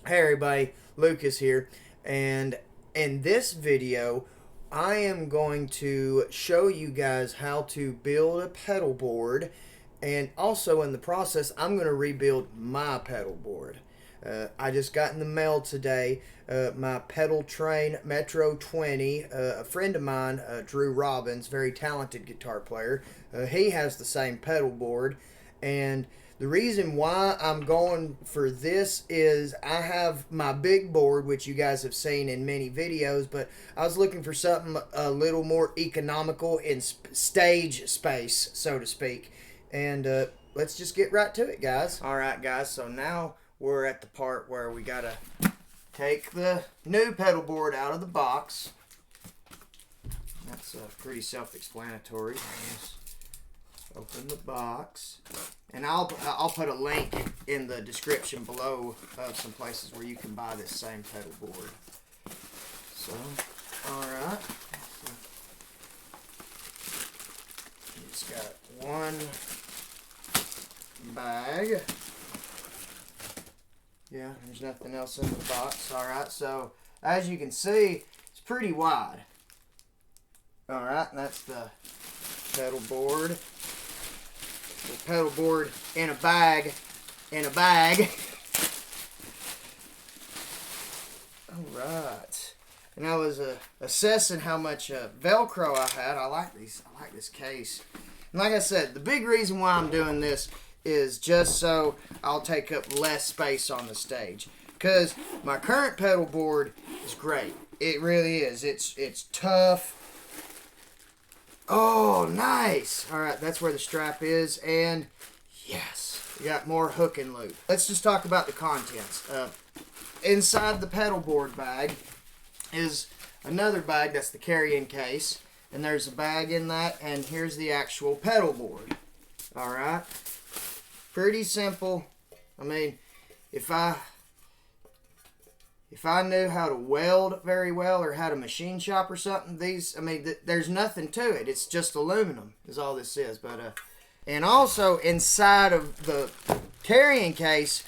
Hey everybody, Lucas here, and in this video I am going to show you guys how to build a pedal board, and also in the process I'm going to rebuild my pedal board. I just got in the mail today my Pedaltrain Metro 20. A friend of mine, Drew Robbins, very talented guitar player, he has the same pedal board, and the reason why I'm going for this is I have my big board, which you guys have seen in many videos, but I was looking for something a little more economical in stage space, so to speak. And let's just get right to it, guys. All right, guys, so now we're at the part where we got to take the new pedal board out of the box. That's pretty self-explanatory. Just open the box, and I'll put a link in the description below of some places where you can buy this same pedal board. So, all right, it's got one bag. Yeah, there's nothing else in the box. All right, so as you can see, it's pretty wide. All right, that's the pedal board. The pedal board in a bag. Alright. And I was assessing how much Velcro I had. I like this case. And like I said, the big reason why I'm doing this is just so I'll take up less space on the stage. Because my current pedal board is great. It really is. It's tough. Oh, nice. All right, that's where the strap is, and yes, we got more hook and loop. Let's just talk about the contents. Inside the pedal board bag is another bag. That's the carrying case, and there's a bag in that, and here's the actual pedal board. All right, pretty simple. I mean, if I knew how to weld very well or how to machine shop or something, there's nothing to it. It's just aluminum is all this is. But and also inside of the carrying case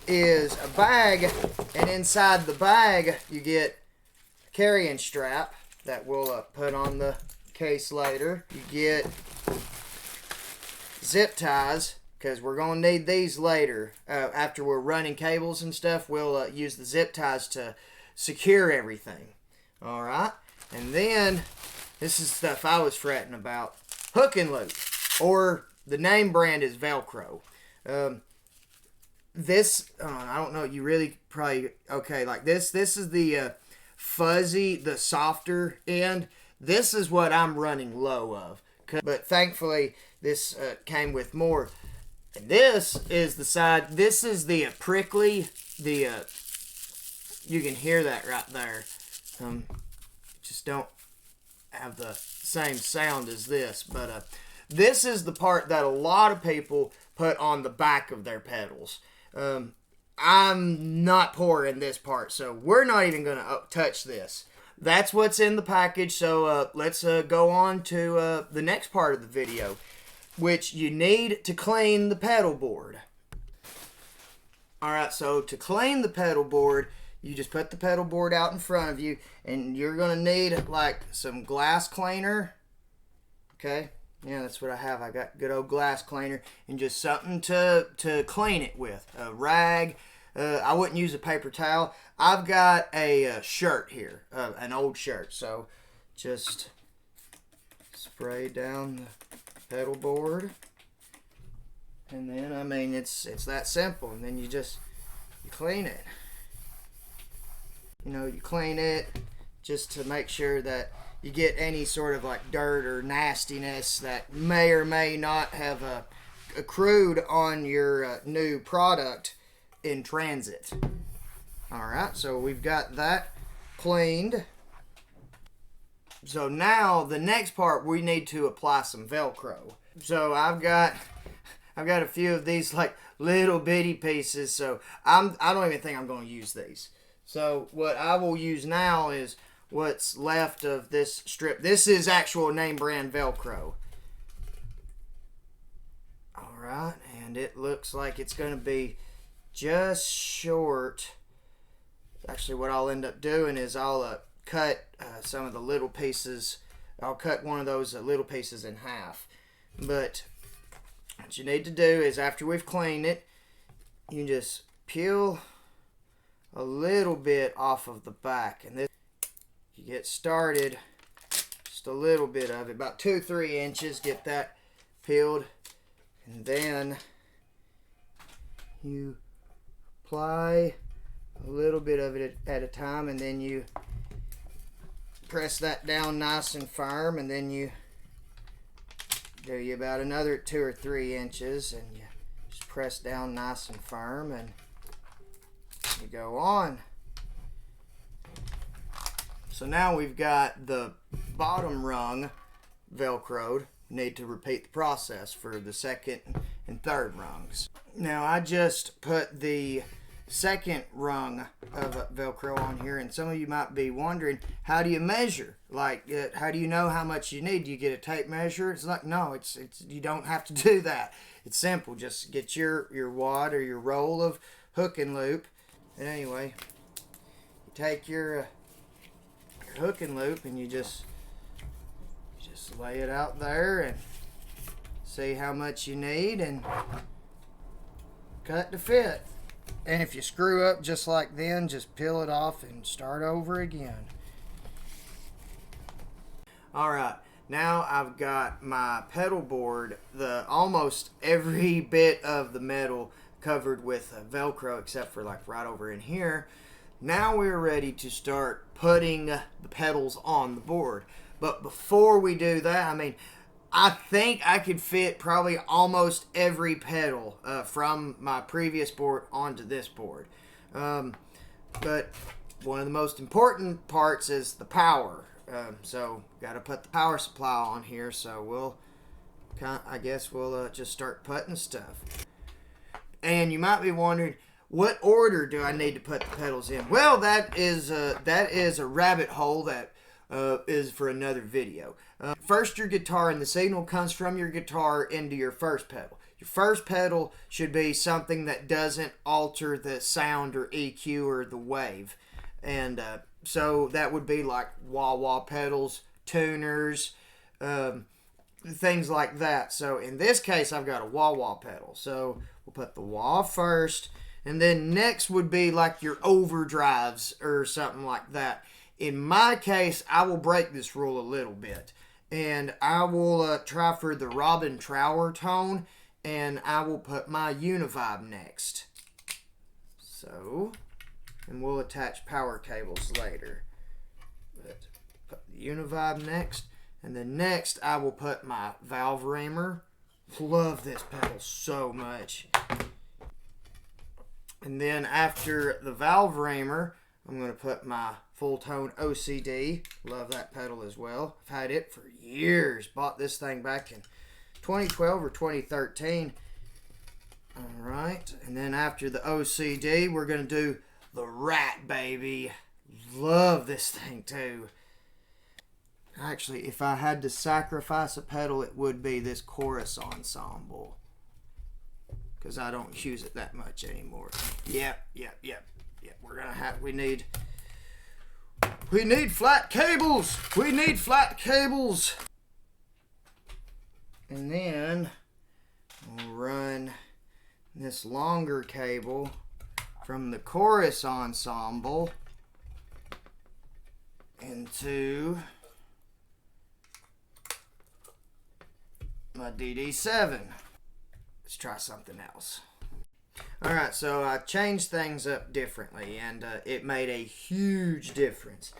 is a bag, and inside the bag you get a carrying strap that we'll put on the case later. You get zip ties, because we're going to need these later. After we're running cables and stuff, we'll use the zip ties to secure everything. Alright? And then, this is stuff I was fretting about. Hook and loop. Or, the name brand is Velcro. This, I don't know, you really probably, okay, like this is the fuzzy, the softer end. This is what I'm running low of. But thankfully, this came with more. And this is the side, this is the prickly, you can hear that right there. Just don't have the same sound as this, but this is the part that a lot of people put on the back of their pedals. I'm not poor in this part, so we're not even going to touch this. That's what's in the package, so let's go on to the next part of the video, which you need to clean the pedal board. Alright, so to clean the pedal board, you just put the pedal board out in front of you, and you're going to need like some glass cleaner. Okay, yeah, that's what I have. I got good old glass cleaner, and just something to clean it with. A rag. I wouldn't use a paper towel. I've got a shirt here, an old shirt, so just spray down the pedal board, and then I mean it's that simple. And then you clean it. You clean it just to make sure that you get any sort of like dirt or nastiness that may or may not have accrued on your new product in transit. Alright, so we've got that cleaned. So now the next part, we need to apply some Velcro. So I've got a few of these like little bitty pieces, so I don't even think I'm going to use these. So what I will use now is what's left of this strip. This is actual name brand Velcro. Alright, and it looks like it's going to be just short. Actually, what I'll end up doing is I'll cut some of the little pieces. I'll cut one of those little pieces in half. But what you need to do is, after we've cleaned it, you just peel a little bit off of the back, and this, you get started, just a little bit of it, about 2-3 inches, get that peeled, and then you apply a little bit of it at a time, and then you press that down nice and firm, and then you do about another 2 or 3 inches, and you just press down nice and firm, and you go on. So now we've got the bottom rung velcroed. Need to repeat the process for the second and third rungs. Now I just put the second rung of velcro on here, and some of you might be wondering, how do you measure? Like, how do you know how much you need? Do you get a tape measure? It's like, no, it's you don't have to do that. It's simple. Just get your wad or your roll of hook and loop. And anyway, you take your hook and loop, and you just lay it out there and see how much you need, and cut to fit. And if you screw up just like then, just peel it off and start over again. Alright, now I've got my pedal board, almost every bit of the metal covered with Velcro except for like right over in here. Now we're ready to start putting the pedals on the board. But before we do that, I mean, I think I could fit probably almost every pedal from my previous board onto this board. But one of the most important parts is the power. So got to put the power supply on here. So I guess we'll just start putting stuff. And you might be wondering, what order do I need to put the pedals in? Well, that is a rabbit hole that is for another video. First, your guitar, and the signal comes from your guitar into your first pedal. Your first pedal should be something that doesn't alter the sound or EQ or the wave. And so that would be like wah-wah pedals, tuners, things like that. So in this case, I've got a wah-wah pedal. So we'll put the wah first, and then next would be like your overdrives or something like that. In my case, I will break this rule a little bit, and I will try for the Robin Trower tone, and I will put my Univibe next. So, and we'll attach power cables later. But put the Univibe next, and then next I will put my valve reamer. Love this pedal so much. And then after the valve reamer, I'm going to put my full tone OCD. Love that pedal as well. I've had it for years. Bought this thing back in 2012 or 2013. Alright, and then after the OCD, we're going to do the Rat, baby. Love this thing too. Actually, if I had to sacrifice a pedal, it would be this Chorus Ensemble, because I don't use it that much anymore. Yep. We're gonna have, we need flat cables. We need flat cables. And then we'll run this longer cable from the Chorus Ensemble into my DD7. Let's try something else. Alright, so I changed things up differently, and it made a huge difference.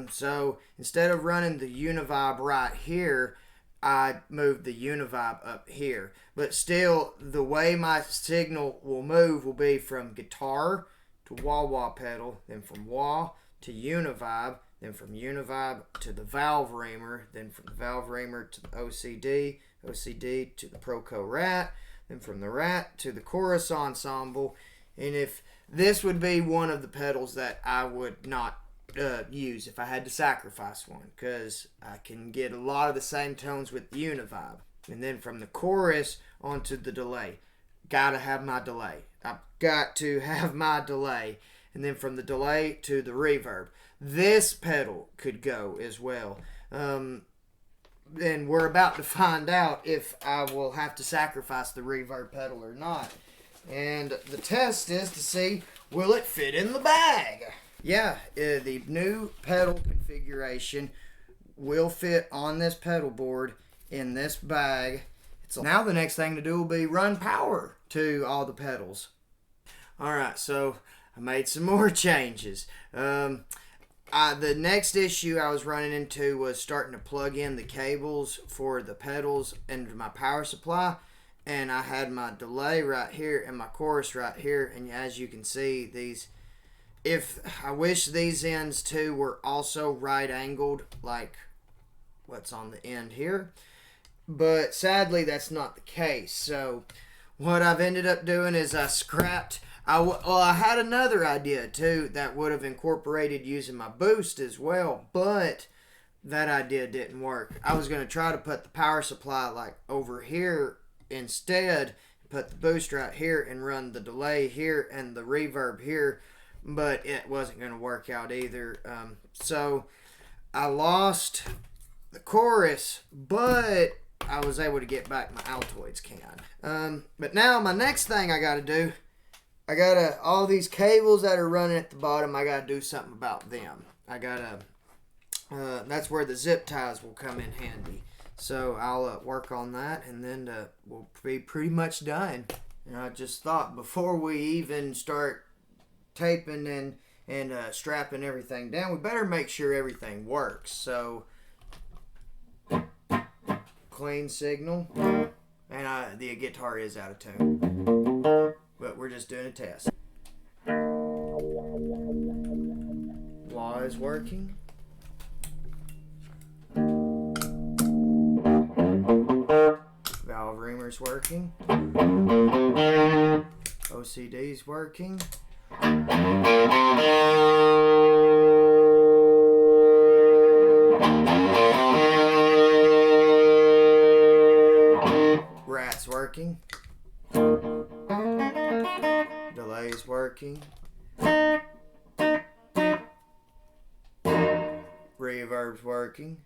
So instead of running the Univibe right here, I moved the Univibe up here. But still, the way my signal will move will be from guitar to wah-wah pedal, then from wah to Univibe, then from Univibe to the valve reamer, then from the valve reamer to the OCD, OCD to the Proco Rat, then from the Rat to the Chorus Ensemble. And if this would be one of the pedals that I would not use if I had to sacrifice one, because I can get a lot of the same tones with the Univibe. And then from the chorus onto the delay. gotta have my delay. I've got to have my delay. And then from the delay to the reverb. This pedal could go as well. And we're about to find out if I will have to sacrifice the reverb pedal or not. And the test is to see, will it fit in the bag? Yeah, the new pedal configuration will fit on this pedal board in this bag. Now the next thing to do will be run power to all the pedals. Alright, so I made some more changes. The next issue I was running into was starting to plug in the cables for the pedals into my power supply. And I had my delay right here and my chorus right here. And as you can see, I wish these ends too were also right angled like what's on the end here. But sadly, that's not the case. So what I've ended up doing is I scrapped... I had another idea too that would have incorporated using my boost as well, but that idea didn't work. I was going to try to put the power supply like over here instead, put the boost right here and run the delay here and the reverb here, but it wasn't going to work out either. So I lost the chorus, but I was able to get back my Altoids can. But now my next thing I got to do, all these cables that are running at the bottom, I gotta do something about them. That's where the zip ties will come in handy. So I'll work on that, and then we'll be pretty much done. And I just thought before we even start taping and strapping everything down, we better make sure everything works. So clean signal, and the guitar is out of tune. But we're just doing a test. Law is working. Valve reamer's working. OCD's working. Rat's working. Delay's working. Reverb's working.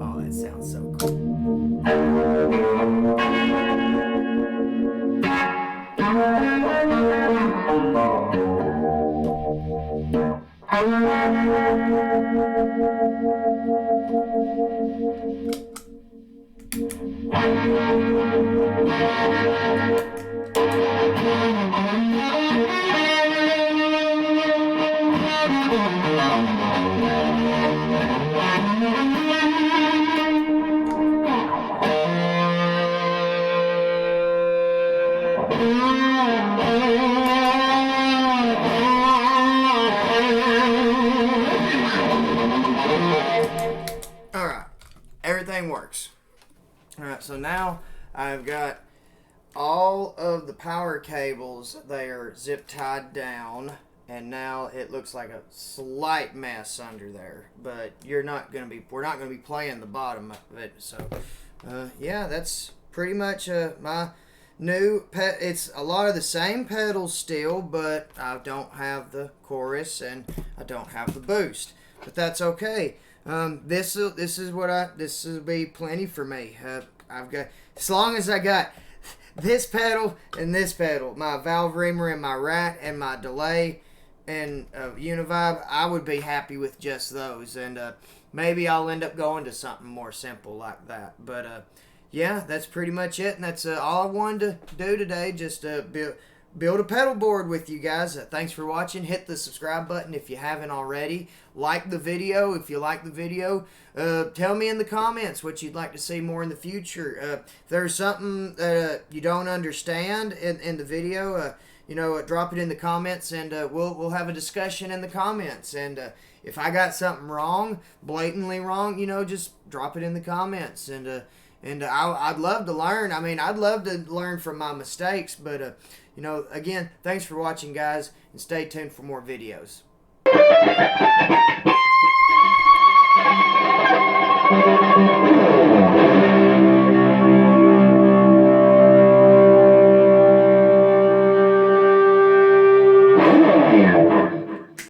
Oh, that sounds so cool. Alright, everything works. Alright, so now I've got all of the power cables. They are zip tied down, and now it looks like a slight mess under there, but we're not going to be playing the bottom of it. So yeah, that's pretty much my new it's a lot of the same pedals still, but I don't have the chorus and I don't have the boost, but that's okay. This will be plenty for me. I've got, as long as I got this pedal and this pedal, my valve reamer and my rat and my delay and Univibe, I would be happy with just those. And maybe I'll end up going to something more simple like that. But yeah, that's pretty much it, and that's all I wanted to do today. Just build a pedal board with you guys. Thanks for watching. Hit the subscribe button if you haven't already. Like the video if you like the video. Tell me in the comments what you'd like to see more in the future. If there's something that you don't understand in the video, drop it in the comments, and we'll have a discussion in the comments. And if I got something wrong, blatantly wrong, just drop it in the comments, and And I'd love to learn. I mean, I'd love to learn from my mistakes. But, you know, again, thanks for watching, guys. And stay tuned for more videos.